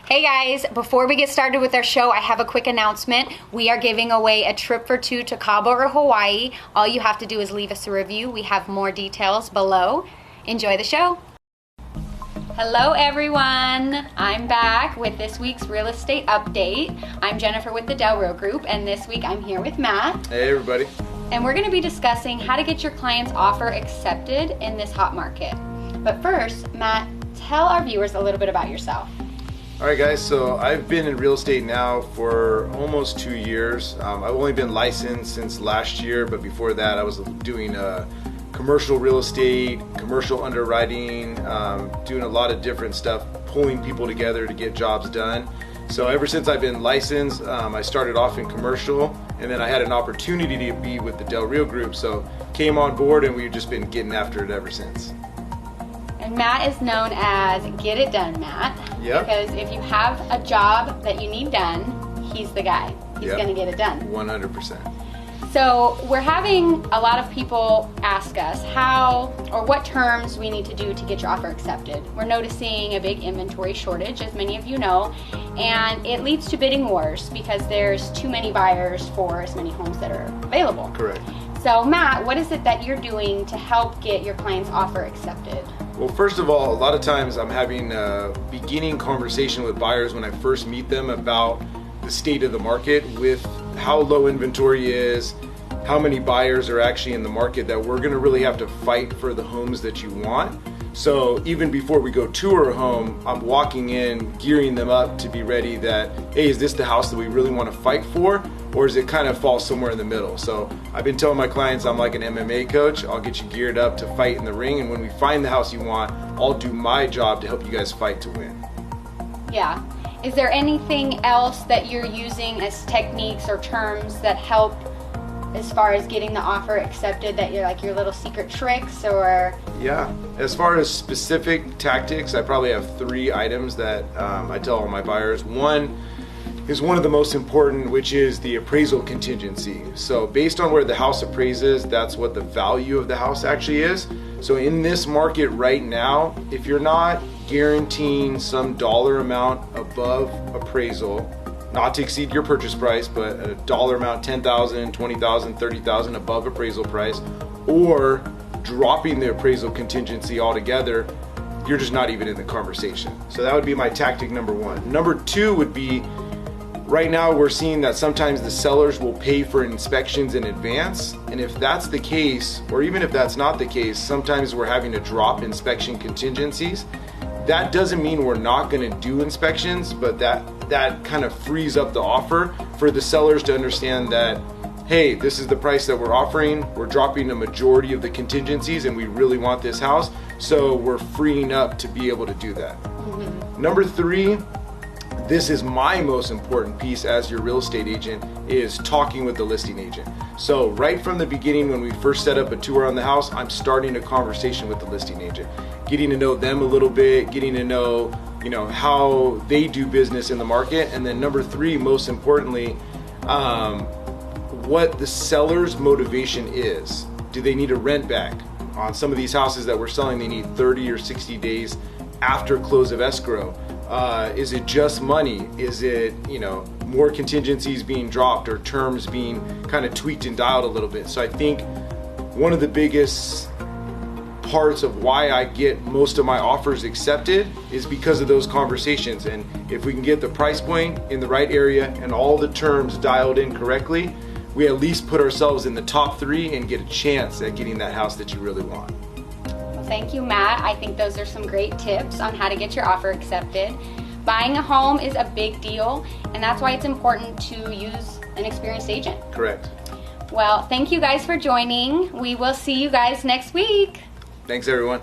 Hey guys, before we get started with our show, I have a quick announcement. We are giving away a trip for two to Cabo or Hawaii. All you have to do is leave us a review. We have more details below. Enjoy the show. Hello everyone, I'm back with this week's real estate update. I'm Jennifer with the Del Rio Group, and this week I'm here with Matt. Hey everybody. And we're going to be discussing how to get your client's offer accepted in this hot market. But first, Matt, tell our viewers a little bit about yourself. Alright guys, so I've been in real estate now for almost 2 years. I've only been licensed since last year, but before that I was doing commercial real estate, commercial underwriting, doing a lot of different stuff, pulling people together to get jobs done. So ever since I've been licensed, I started off in commercial, and then I had an opportunity to be with the Del Rio Group, so came on board and we've just been getting after it ever since. And Matt is known as Get It Done Matt. Yep. Because if you have a job that you need done, he's the guy. He's going to get it done. 100%. So we're having a lot of people ask us how or what terms we need to do to get your offer accepted. We're noticing a big inventory shortage, as many of you know, and it leads to bidding wars because there's too many buyers for as many homes that are available. Correct. So Matt, what is it that you're doing to help get your client's offer accepted? Well, first of all, a lot of times I'm having a beginning conversation with buyers when I first meet them about the state of the market with how low inventory is, how many buyers are actually in the market, that we're going to really have to fight for the homes that you want. So even before we go tour a home, I'm walking in, gearing them up to be ready that, hey, is this the house that we really want to fight for? Or does it kind of fall somewhere in the middle? So I've been telling my clients I'm like an MMA coach. I'll get you geared up to fight in the ring, and when we find the house you want, I'll do my job to help you guys fight to win. Yeah. Is there anything else that you're using as techniques or terms that help as far as getting the offer accepted, that you're like your little secret tricks or? Yeah, as far as specific tactics, I probably have 3 items that I tell all my buyers. One is one of the most important, which is the appraisal contingency. So based on where the house appraises, that's what the value of the house actually is. So in this market right now, if you're not guaranteeing some dollar amount above appraisal, not to exceed your purchase price, but a dollar amount, $10,000, $20,000, $30,000 above appraisal price, or dropping the appraisal contingency altogether, you're just not even in the conversation. So that would be my tactic number 1. Number 2 would be, right now we're seeing that sometimes the sellers will pay for inspections in advance, and if that's the case, or even if that's not the case, sometimes we're having to drop inspection contingencies. That doesn't mean we're not going to do inspections, but that kind of frees up the offer for the sellers to understand that, hey, this is the price that we're offering, we're dropping the majority of the contingencies and we really want this house, so we're freeing up to be able to do that. Mm-hmm. Number 3, this is my most important piece as your real estate agent, is talking with the listing agent. So right from the beginning, when we first set up a tour on the house, I'm starting a conversation with the listing agent, getting to know them a little bit, getting to know, how they do business in the market. And then number 3, most importantly, what the seller's motivation is. Do they need a rent back? On some of these houses that we're selling, they need 30 or 60 days after close of escrow. Is it just money? Is it, more contingencies being dropped or terms being kind of tweaked and dialed a little bit? So I think one of the biggest parts of why I get most of my offers accepted is because of those conversations. And if we can get the price point in the right area and all the terms dialed in correctly, we at least put ourselves in the top 3 and get a chance at getting that house that you really want. Thank you, Matt. I think those are some great tips on how to get your offer accepted. Buying a home is a big deal, and that's why it's important to use an experienced agent. Correct. Well, thank you guys for joining. We will see you guys next week. Thanks, everyone.